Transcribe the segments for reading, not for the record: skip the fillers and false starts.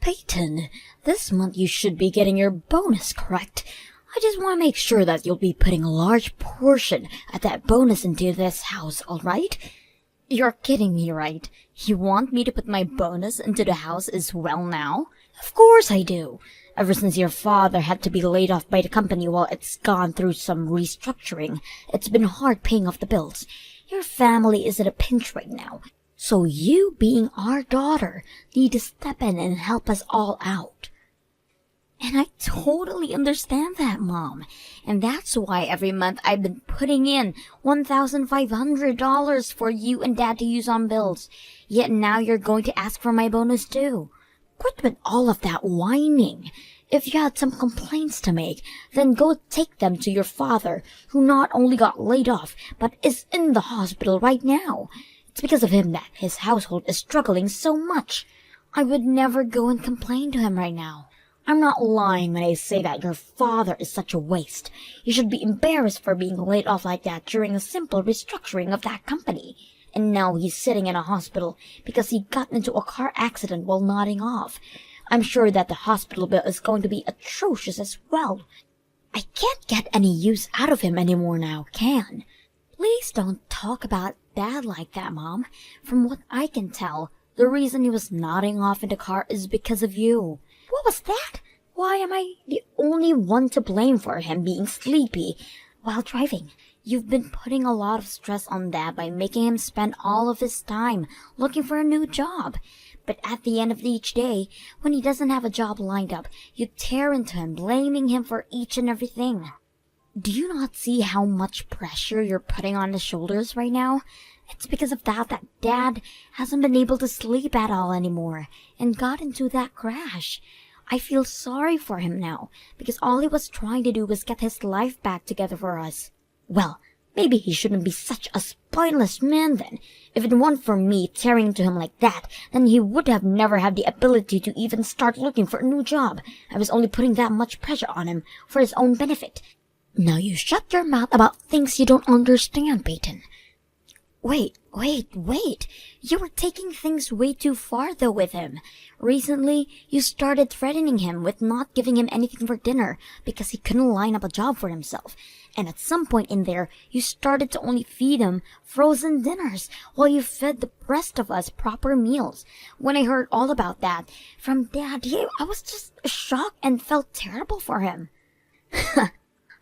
Peyton, this month you should be getting your bonus, correct? I just want to make sure that you'll be putting a large portion of that bonus into this house, alright? You're kidding me, right? You want me to put my bonus into the house as well now? Of course I do. Ever since your father had to be laid off by the company while it's gone through some restructuring, it's been hard paying off the bills. Your family is in a pinch right now. So you, being our daughter, need to step in and help us all out. And I totally understand that, Mom. And that's why every month I've been putting in $1,500 for you and Dad to use on bills. Yet now you're going to ask for my bonus too. Quit with all of that whining. If you had some complaints to make, then go take them to your father, who not only got laid off, but is in the hospital right now. It's because of him that his household is struggling so much. I would never go and complain to him right now. I'm not lying when I say that your father is such a waste. You should be embarrassed for being laid off like that during a simple restructuring of that company. And now he's sitting in a hospital because he got into a car accident while nodding off. I'm sure that the hospital bill is going to be atrocious as well. I can't get any use out of him anymore now, can? Please don't talk about Dad like that, Mom. From what I can tell, the reason he was nodding off in the car is because of you. What was that? Why am I the only one to blame for him being sleepy while driving? You've been putting a lot of stress on Dad by making him spend all of his time looking for a new job. But at the end of each day, when he doesn't have a job lined up, you tear into him, blaming him for each and everything. Do you not see how much pressure you're putting on his shoulders right now? It's because of that Dad hasn't been able to sleep at all anymore and got into that crash. I feel sorry for him now, because all he was trying to do was get his life back together for us. Well, maybe he shouldn't be such a spineless man then. If it weren't for me tearing into him like that, then he would have never had the ability to even start looking for a new job. I was only putting that much pressure on him for his own benefit. Now you shut your mouth about things you don't understand, Peyton. Wait. You were taking things way too far, though, with him. Recently, you started threatening him with not giving him anything for dinner because he couldn't line up a job for himself. And at some point in there, you started to only feed him frozen dinners while you fed the rest of us proper meals. When I heard all about that from Dad, I was just shocked and felt terrible for him.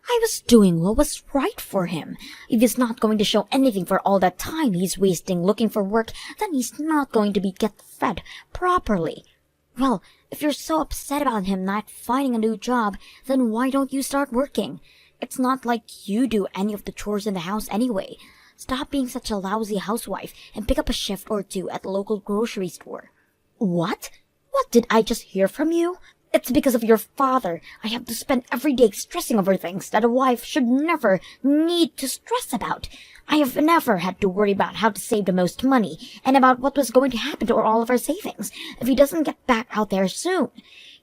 I was doing what was right for him. If he's not going to show anything for all that time he's wasting looking for work, then he's not going to get fed properly. Well, if you're so upset about him not finding a new job, then why don't you start working? It's not like you do any of the chores in the house anyway. Stop being such a lousy housewife and pick up a shift or two at the local grocery store. What? What did I just hear from you? It's because of your father I have to spend every day stressing over things that a wife should never need to stress about. I have never had to worry about how to save the most money and about what was going to happen to all of our savings if he doesn't get back out there soon.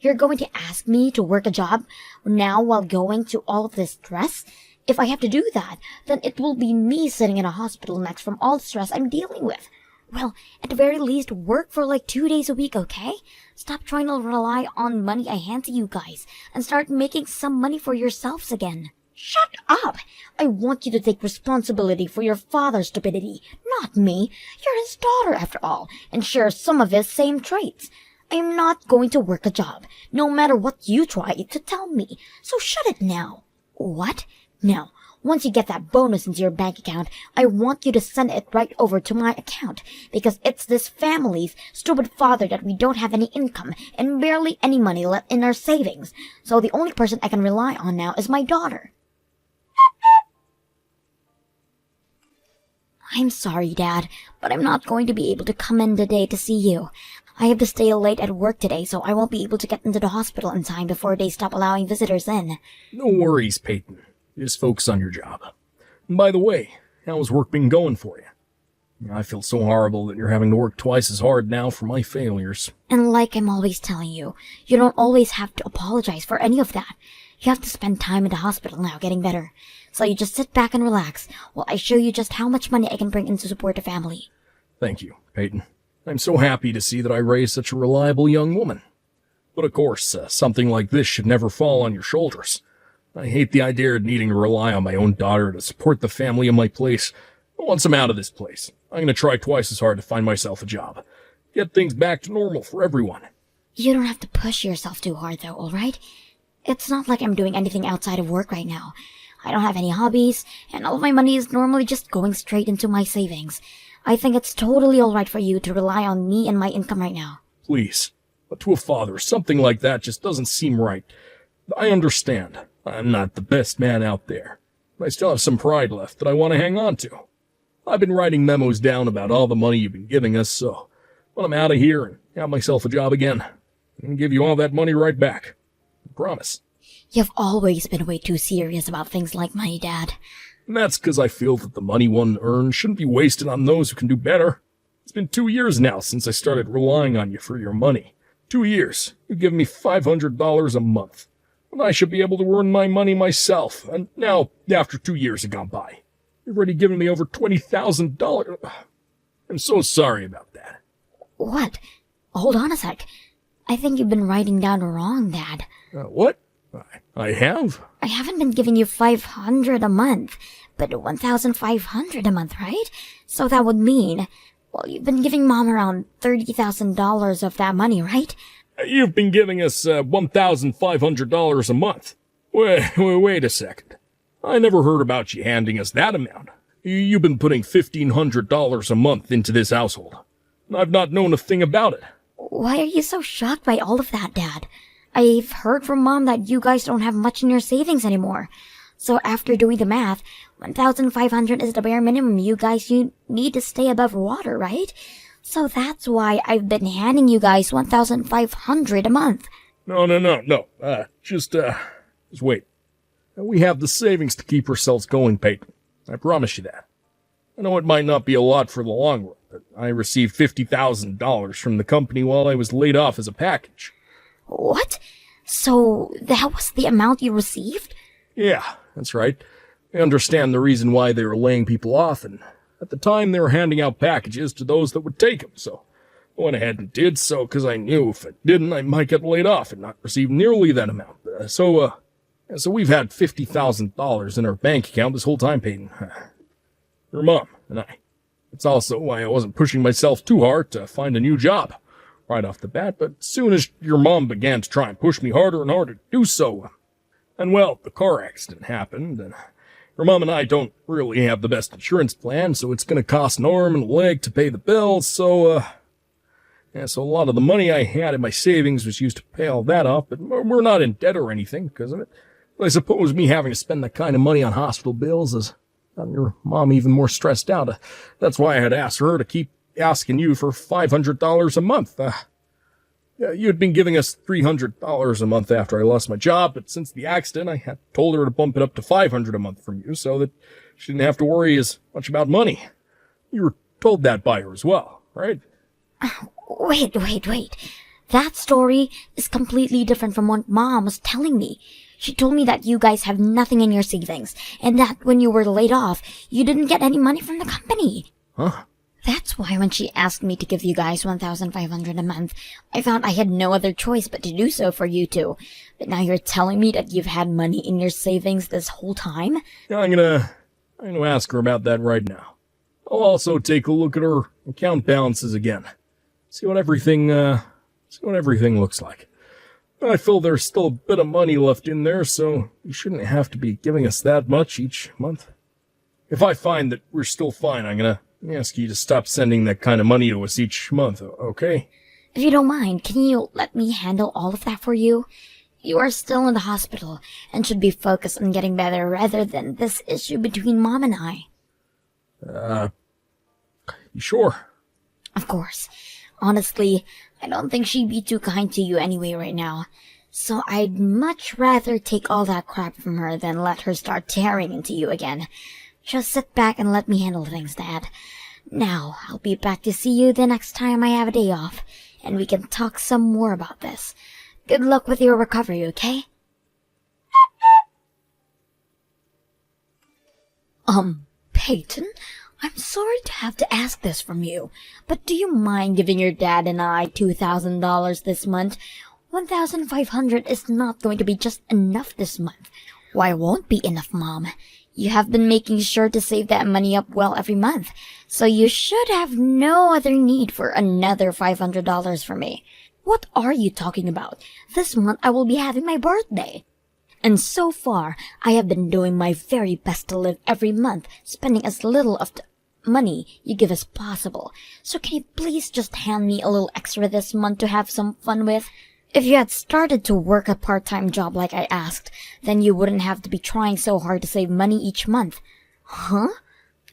You're going to ask me to work a job now while going to all of this stress? If I have to do that, then it will be me sitting in a hospital next from all the stress I'm dealing with. Well, at the very least, work for like 2 days a week, okay? Stop trying to rely on money I hand to you guys and start making some money for yourselves again. Shut up! I want you to take responsibility for your father's stupidity, not me. You're his daughter, after all, and share some of his same traits. I am not going to work a job, no matter what you try to tell me, so shut it now. What? Now, once you get that bonus into your bank account, I want you to send it right over to my account, because it's this family's stupid father that we don't have any income and barely any money left in our savings, so the only person I can rely on now is my daughter. I'm sorry, Dad, but I'm not going to be able to come in today to see you. I have to stay late at work today, so I won't be able to get into the hospital in time before they stop allowing visitors in. No worries, Peyton. Just focus on your job. And by the way, how's work been going for you? I feel so horrible that you're having to work twice as hard now for my failures. And like I'm always telling you, you don't always have to apologize for any of that. You have to spend time in the hospital now getting better. So you just sit back and relax while I show you just how much money I can bring in to support the family. Thank you, Peyton. I'm so happy to see that I raised such a reliable young woman. But of course, something like this should never fall on your shoulders. I hate the idea of needing to rely on my own daughter to support the family in my place. But once I'm out of this place, I'm going to try twice as hard to find myself a job. Get things back to normal for everyone. You don't have to push yourself too hard, though, alright? It's not like I'm doing anything outside of work right now. I don't have any hobbies, and all of my money is normally just going straight into my savings. I think it's totally alright for you to rely on me and my income right now. Please. But to a father, something like that just doesn't seem right. I understand. I'm not the best man out there. But I still have some pride left that I want to hang on to. I've been writing memos down about all the money you've been giving us, so when I'm out of here and have myself a job again, I can give you all that money right back. I promise. You've always been way too serious about things like money, Dad. And that's because I feel that the money one earns shouldn't be wasted on those who can do better. It's been 2 years now since I started relying on you for your money. 2 years. You give me $500 a month. And I should be able to earn my money myself. And now, after 2 years have gone by, you've already given me over $20,000. I'm so sorry about that. What? Hold on a sec. I think you've been writing down wrong, Dad. What? I have? I haven't been giving you $500 a month, but $1,500 a month, right? So that would mean, well, you've been giving Mom around $30,000 of that money, right? You've been giving us $1,500 a month. Wait a second. I never heard about you handing us that amount. You've been putting $1,500 a month into this household. I've not known a thing about it. Why are you so shocked by all of that, Dad? I've heard from Mom that you guys don't have much in your savings anymore. So after doing the math, $1,500 is the bare minimum you need to stay above water, right? So that's why I've been handing you guys $1,500 a month. No. Just wait. We have the savings to keep ourselves going, Peyton. I promise you that. I know it might not be a lot for the long run, but I received $50,000 from the company while I was laid off as a package. What? So that was the amount you received? Yeah, that's right. I understand the reason why they were laying people off, and at the time they were handing out packages to those that would take them, so I went ahead and did so because I knew if I didn't, I might get laid off and not receive nearly that amount. So we've had $50,000 in our bank account this whole time, Peyton. Your mom and I. It's also why I wasn't pushing myself too hard to find a new job right off the bat, but as soon as your mom began to try and push me harder and harder to do so, and well, the car accident happened, and your mom and I don't really have the best insurance plan, so it's going to cost an arm and a leg to pay the bills, so a lot of the money I had in my savings was used to pay all that off, but we're not in debt or anything because of it. But I suppose me having to spend that kind of money on hospital bills has gotten your mom even more stressed out. That's why I had asked her to keep asking you for $500 a month. You'd been giving us $300 a month after I lost my job, but since the accident, I had told her to bump it up to $500 a month from you so that she didn't have to worry as much about money. You were told that by her as well, right? Wait. That story is completely different from what Mom was telling me. She told me that you guys have nothing in your savings, and that when you were laid off, you didn't get any money from the company. Huh? That's why when she asked me to give you guys $1,500 a month, I found I had no other choice but to do so for you two. But now you're telling me that you've had money in your savings this whole time? Yeah, I'm gonna ask her about that right now. I'll also take a look at her account balances again. See what everything looks like. I feel there's still a bit of money left in there, so you shouldn't have to be giving us that much each month. If I find that we're still fine, I'm gonna ask you to stop sending that kind of money to us each month, okay? If you don't mind, can you let me handle all of that for you? You are still in the hospital and should be focused on getting better rather than this issue between Mom and I. You sure? Of course. Honestly, I don't think she'd be too kind to you anyway right now. So I'd much rather take all that crap from her than let her start tearing into you again. Just sit back and let me handle things, Dad. Now, I'll be back to see you the next time I have a day off, and we can talk some more about this. Good luck with your recovery, okay? Peyton? I'm sorry to have to ask this from you, but do you mind giving your dad and I $2,000 this month? 1,500 is not going to be just enough this month. Why won't be enough, Mom? You have been making sure to save that money up well every month, so you should have no other need for another $500 from me. What are you talking about? This month I will be having my birthday. And so far, I have been doing my very best to live every month, spending as little of the money you give as possible. So can you please just hand me a little extra this month to have some fun with? If you had started to work a part-time job like I asked, then you wouldn't have to be trying so hard to save money each month. Huh?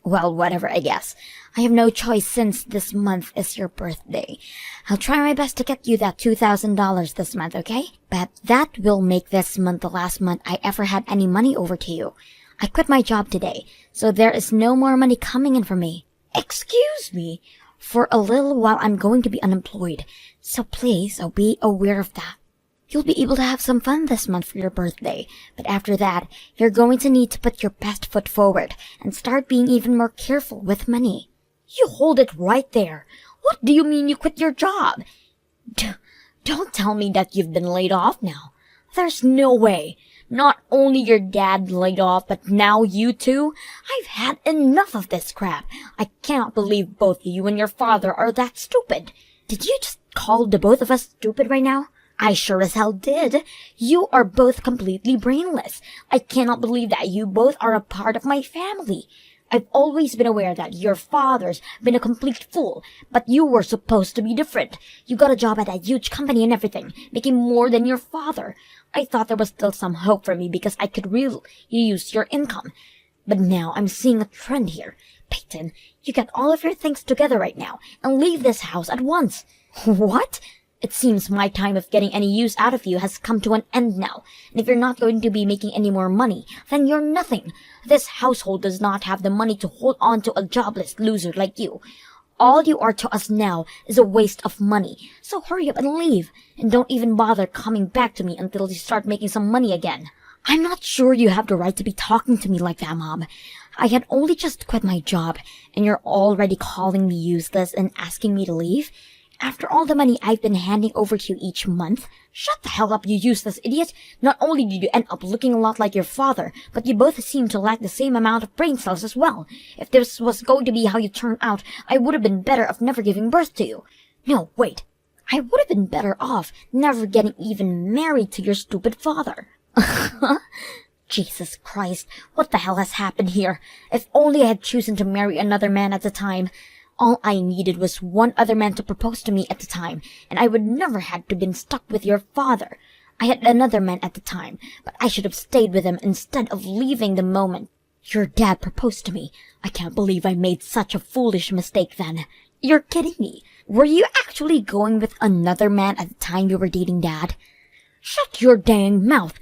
Well, whatever, I guess. I have no choice since this month is your birthday. I'll try my best to get you that $2,000 this month, okay? But that will make this month the last month I ever had any money over to you. I quit my job today, so there is no more money coming in for me. Excuse me? For a little while I'm going to be unemployed, so please be aware of that. You'll be able to have some fun this month for your birthday, but after that, you're going to need to put your best foot forward and start being even more careful with money. You hold it right there. What do you mean you quit your job? Don't tell me that you've been laid off now. There's no way. Not only your dad laid off, but now you too? I've had enough of this crap. I cannot believe both you and your father are that stupid. Did you just call the both of us stupid right now? I sure as hell did. You are both completely brainless. I cannot believe that you both are a part of my family. I've always been aware that your father's been a complete fool, but you were supposed to be different. You got a job at a huge company and everything, making more than your father. I thought there was still some hope for me because I could really use your income. But now I'm seeing a trend here. Peyton, you get all of your things together right now and leave this house at once. What? It seems my time of getting any use out of you has come to an end now, and if you're not going to be making any more money, then you're nothing. This household does not have the money to hold on to a jobless loser like you. All you are to us now is a waste of money, so hurry up and leave, and don't even bother coming back to me until you start making some money again. I'm not sure you have the right to be talking to me like that, Mom. I had only just quit my job, and you're already calling me useless and asking me to leave? After all the money I've been handing over to you each month? Shut the hell up, you useless idiot! Not only did you end up looking a lot like your father, but you both seem to lack the same amount of brain cells as well. If this was going to be how you turned out, I would have been better off never giving birth to you. No, wait. I would have been better off never getting even married to your stupid father. Jesus Christ, what the hell has happened here? If only I had chosen to marry another man at the time. All I needed was one other man to propose to me at the time, and I would never had to been stuck with your father. I had another man at the time, but I should have stayed with him instead of leaving the moment your dad proposed to me. I can't believe I made such a foolish mistake then. You're kidding me. Were you actually going with another man at the time you were dating Dad? Shut your dang mouth.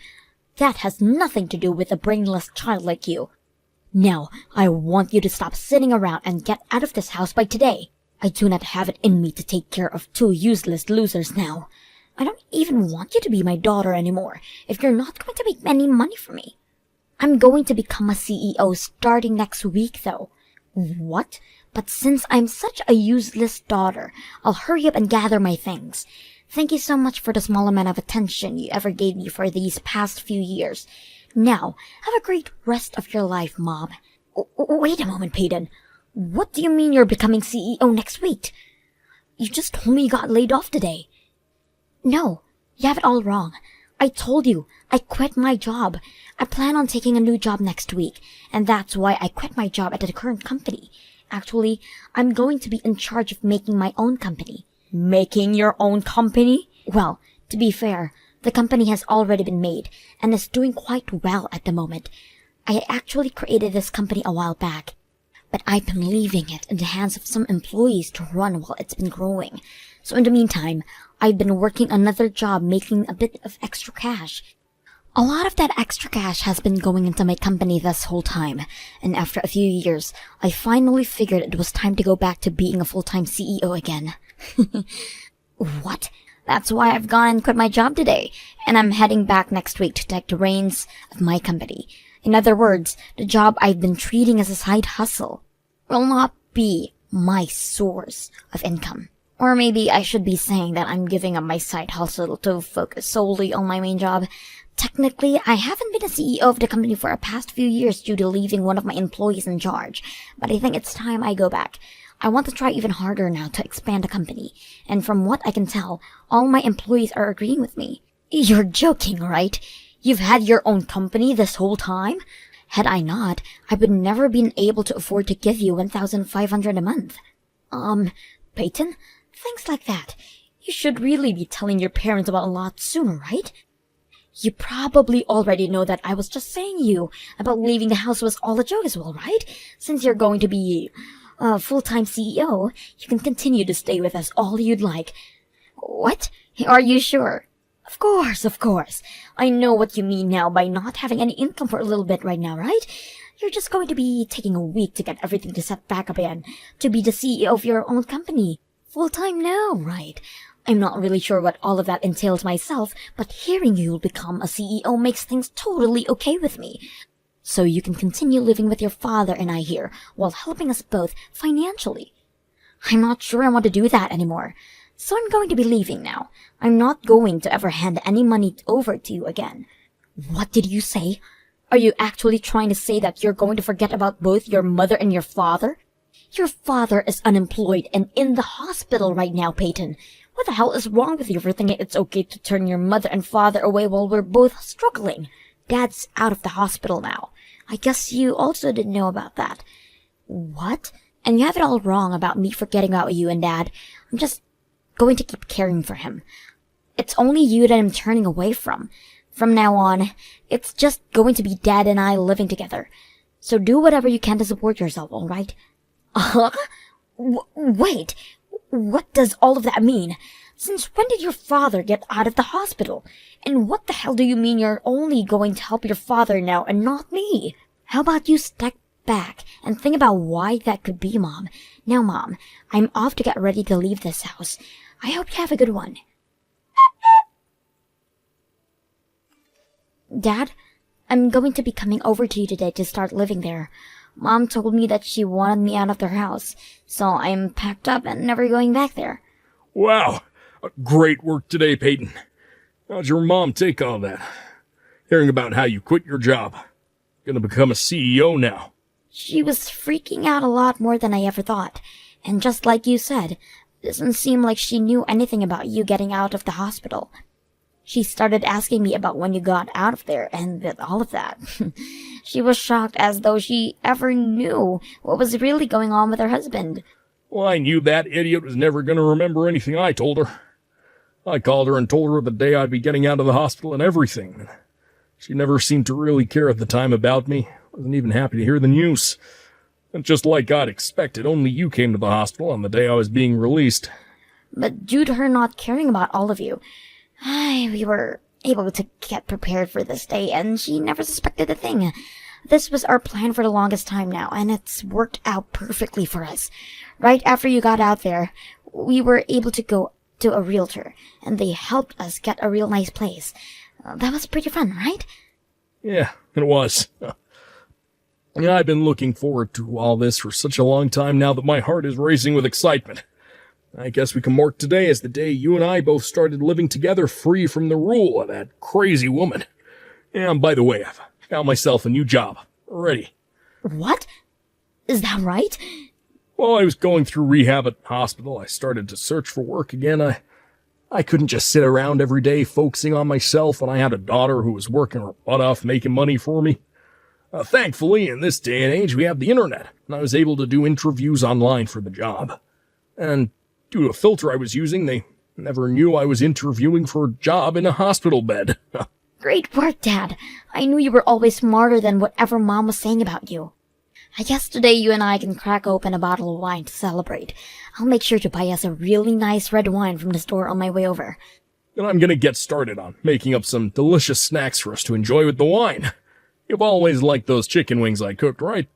That has nothing to do with a brainless child like you. Now, I want you to stop sitting around and get out of this house by today. I do not have it in me to take care of two useless losers now. I don't even want you to be my daughter anymore if you're not going to make any money for me. I'm going to become a CEO starting next week, though. What? But since I'm such a useless daughter, I'll hurry up and gather my things. Thank you so much for the small amount of attention you ever gave me for these past few years. Now, have a great rest of your life, Mom. Wait a moment, Peyton. What do you mean you're becoming CEO next week? You just told me you got laid off today. No, you have it all wrong. I told you, I quit my job. I plan on taking a new job next week, and that's why I quit my job at the current company. Actually, I'm going to be in charge of making my own company. Making your own company? Well, to be fair, the company has already been made, and is doing quite well at the moment. I actually created this company a while back, but I've been leaving it in the hands of some employees to run while it's been growing. So in the meantime, I've been working another job making a bit of extra cash. A lot of that extra cash has been going into my company this whole time, and after a few years, I finally figured it was time to go back to being a full-time CEO again. What? That's why I've gone and quit my job today, and I'm heading back next week to take the reins of my company. In other words, the job I've been treating as a side hustle will not be my source of income. Or maybe I should be saying that I'm giving up my side hustle to focus solely on my main job. Technically, I haven't been a CEO of the company for the past few years due to leaving one of my employees in charge, but I think it's time I go back. I want to try even harder now to expand the company, and from what I can tell, all my employees are agreeing with me. You're joking, right? You've had your own company this whole time? Had I not, I would never been able to afford to give you 1,500 a month. Peyton? Things like that. You should really be telling your parents about a lot sooner, right? You probably already know that I was just saying you about leaving the house was all a joke as well, right? Since you're going to be a full-time CEO, you can continue to stay with us all you'd like. What? Are you sure? Of course. I know what you mean now by not having any income for a little bit right now, right? You're just going to be taking a week to get everything to set back up again, to be the CEO of your own company. Full-time now, right? I'm not really sure what all of that entails myself, but hearing you'll become a CEO makes things totally okay with me. So you can continue living with your father and I here, while helping us both financially. I'm not sure I want to do that anymore. So I'm going to be leaving now. I'm not going to ever hand any money over to you again. What did you say? Are you actually trying to say that you're going to forget about both your mother and your father? Your father is unemployed and in the hospital right now, Peyton. What the hell is wrong with you for thinking it's okay to turn your mother and father away while we're both struggling? Dad's out of the hospital now. I guess you also didn't know about that. What? And you have it all wrong about me forgetting about you and Dad. I'm just going to keep caring for him. It's only you that I'm turning away from. From now on, it's just going to be Dad and I living together. So do whatever you can to support yourself, alright? Wait, what does all of that mean? Since when did your father get out of the hospital? And what the hell do you mean you're only going to help your father now and not me? How about you step back and think about why that could be, Mom? Now, Mom, I'm off to get ready to leave this house. I hope you have a good one. Dad, I'm going to be coming over to you today to start living there. Mom told me that she wanted me out of their house, so I'm packed up and never going back there. Wow, great work today, Peyton. How'd your mom take all that? Hearing about how you quit your job. Gonna become a CEO now. She was freaking out a lot more than I ever thought. And just like you said, doesn't seem like she knew anything about you getting out of the hospital. She started asking me about when you got out of there and all of that. She was shocked as though she ever knew what was really going on with her husband. Well, I knew that idiot was never going to remember anything I told her. I called her and told her the day I'd be getting out of the hospital and everything. She never seemed to really care at the time about me. Wasn't even happy to hear the news. And just like I'd expected, only you came to the hospital on the day I was being released. But due to her not caring about all of you, we were able to get prepared for this day, and she never suspected a thing. This was our plan for the longest time now, and it's worked out perfectly for us. Right after you got out there, we were able to go to a realtor, and they helped us get a real nice place. That was pretty fun, right? Yeah, it was. Yeah, I've been looking forward to all this for such a long time now that my heart is racing with excitement. I guess we can mark today as the day you and I both started living together free from the rule of that crazy woman. And by the way, I've found myself a new job already. What? Is that right? While I was going through rehab at hospital, I started to search for work again. I couldn't just sit around every day focusing on myself when I had a daughter who was working her butt off making money for me. Thankfully, in this day and age, we have the internet, and I was able to do interviews online for the job. And due to a filter I was using, they never knew I was interviewing for a job in a hospital bed. Great work, Dad. I knew you were always smarter than whatever Mom was saying about you. I guess today you and I can crack open a bottle of wine to celebrate. I'll make sure to buy us a really nice red wine from the store on my way over. And I'm gonna get started on making up some delicious snacks for us to enjoy with the wine. You've always liked those chicken wings I cooked, right?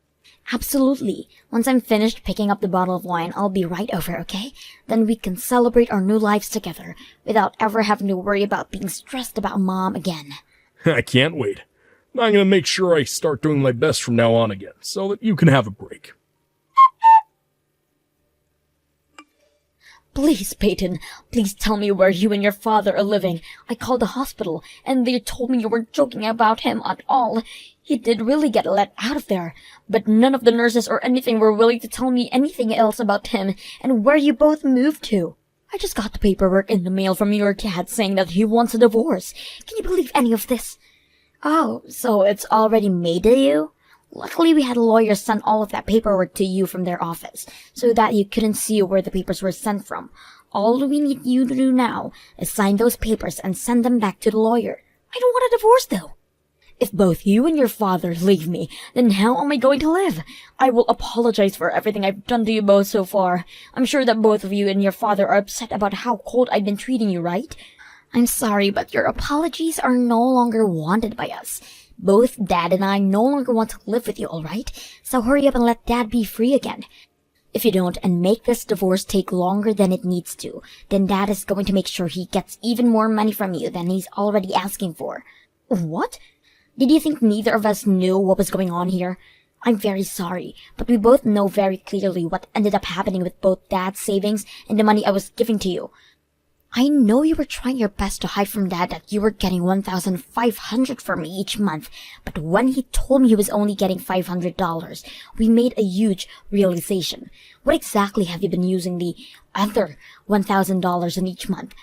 Absolutely. Once I'm finished picking up the bottle of wine, I'll be right over, okay? Then we can celebrate our new lives together without ever having to worry about being stressed about Mom again. I can't wait. I'm gonna make sure I start doing my best from now on again, so that you can have a break. Please, Peyton, please tell me where you and your father are living. I called the hospital, and they told me you weren't joking about him at all. He did really get let out of there, but none of the nurses or anything were willing to tell me anything else about him and where you both moved to. I just got the paperwork in the mail from your dad saying that he wants a divorce. Can you believe any of this? Oh, so it's already made to you? Luckily, we had lawyers send all of that paperwork to you from their office, so that you couldn't see where the papers were sent from. All we need you to do now is sign those papers and send them back to the lawyer. I don't want a divorce, though. If both you and your father leave me, then how am I going to live? I will apologize for everything I've done to you both so far. I'm sure that both of you and your father are upset about how cold I've been treating you, right? I'm sorry, but your apologies are no longer wanted by us. Both Dad and I no longer want to live with you, alright? So hurry up and let Dad be free again. If you don't and make this divorce take longer than it needs to, then Dad is going to make sure he gets even more money from you than he's already asking for. What? Did you think neither of us knew what was going on here? I'm very sorry, but we both know very clearly what ended up happening with both Dad's savings and the money I was giving to you. I know you were trying your best to hide from Dad that you were getting $1,500 from me each month, but when he told me he was only getting $500, we made a huge realization. What exactly have you been using the other $1,000 in each month?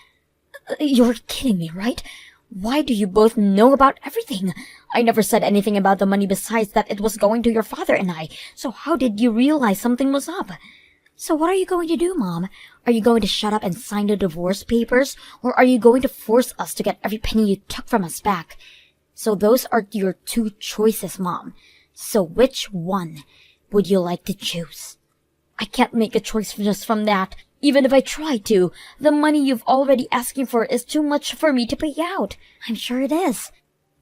You're kidding me, right? Why do you both know about everything? I never said anything about the money besides that it was going to your father and I, so how did you realize something was up? So what are you going to do, Mom? Are you going to shut up and sign the divorce papers? Or are you going to force us to get every penny you took from us back? So those are your two choices, Mom. So which one would you like to choose? I can't make a choice just from that. Even if I tried to, the money you've already asking for is too much for me to pay out. I'm sure it is.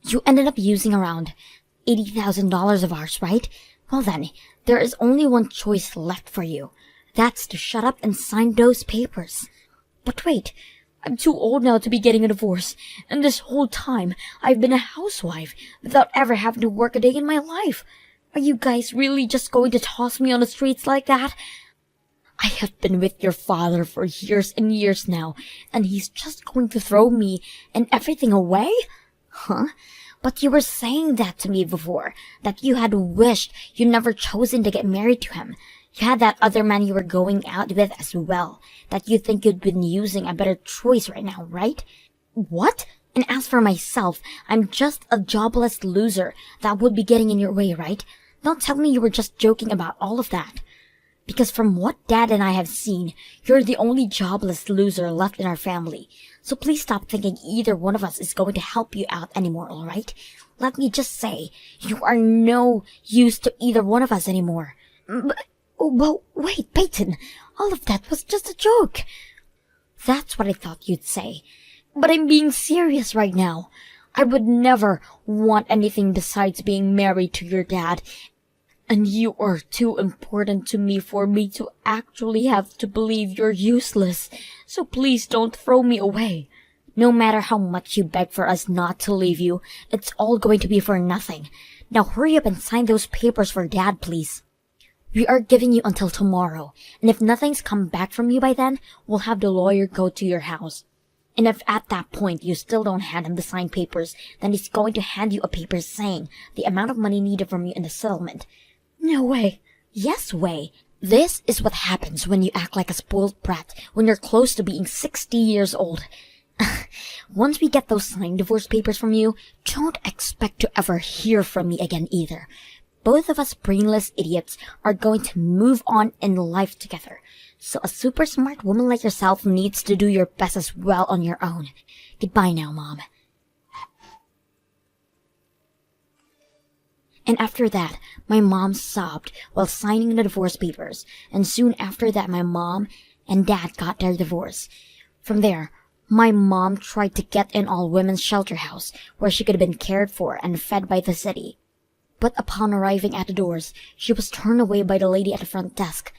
You ended up using around $80,000 of ours, right? Well then, there is only one choice left for you. That's to shut up and sign those papers. But wait, I'm too old now to be getting a divorce, and this whole time I've been a housewife without ever having to work a day in my life. Are you guys really just going to toss me on the streets like that? I have been with your father for years and years now, and he's just going to throw me and everything away? Huh? But you were saying that to me before, that you had wished you never chosen to get married to him. You had that other man you were going out with as well, that you think you'd been using a better choice right now, right? What? And as for myself, I'm just a jobless loser that would be getting in your way, right? Don't tell me you were just joking about all of that. Because from what Dad and I have seen, you're the only jobless loser left in our family. So please stop thinking either one of us is going to help you out anymore, alright? Let me just say, you are no use to either one of us anymore. Well, wait, Peyton, all of that was just a joke. That's what I thought you'd say. But I'm being serious right now. I would never want anything besides being married to your dad. And you are too important to me for me to actually have to believe you're useless. So please don't throw me away. No matter how much you beg for us not to leave you, it's all going to be for nothing. Now hurry up and sign those papers for Dad, please. We are giving you until tomorrow, and if nothing's come back from you by then, we'll have the lawyer go to your house. And if at that point you still don't hand him the signed papers, then he's going to hand you a paper saying the amount of money needed from you in the settlement. No way. Yes way. This is what happens when you act like a spoiled brat when you're close to being 60 years old. Once we get those signed divorce papers from you, don't expect to ever hear from me again either. Both of us brainless idiots are going to move on in life together. So a super smart woman like yourself needs to do your best as well on your own. Goodbye now, Mom. And after that, my mom sobbed while signing the divorce papers, and soon after that my mom and Dad got their divorce. From there, my mom tried to get in all women's shelter house, where she could have been cared for and fed by the city. But upon arriving at the doors, she was turned away by the lady at the front desk.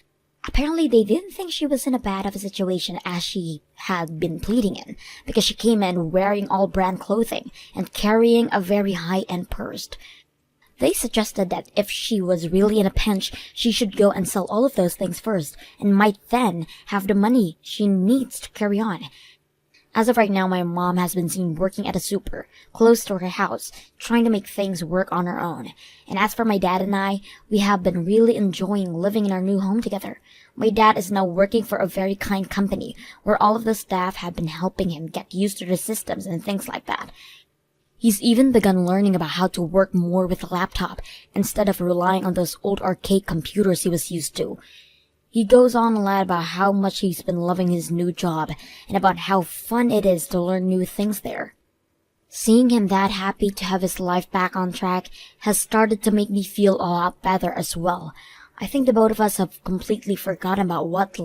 Apparently they didn't think she was in a bad of a situation as she had been pleading in, because she came in wearing all brand clothing and carrying a very high-end purse. They suggested that if she was really in a pinch, she should go and sell all of those things first, and might then have the money she needs to carry on. As of right now, my mom has been seen working at a super, close to her house, trying to make things work on her own. And as for my dad and I, we have been really enjoying living in our new home together. My dad is now working for a very kind company, where all of the staff have been helping him get used to the systems and things like that. He's even begun learning about how to work more with a laptop, instead of relying on those old arcade computers he was used to. He goes on a lot about how much he's been loving his new job, and about how fun it is to learn new things there. Seeing him that happy to have his life back on track has started to make me feel a lot better as well. I think the both of us have completely forgotten about what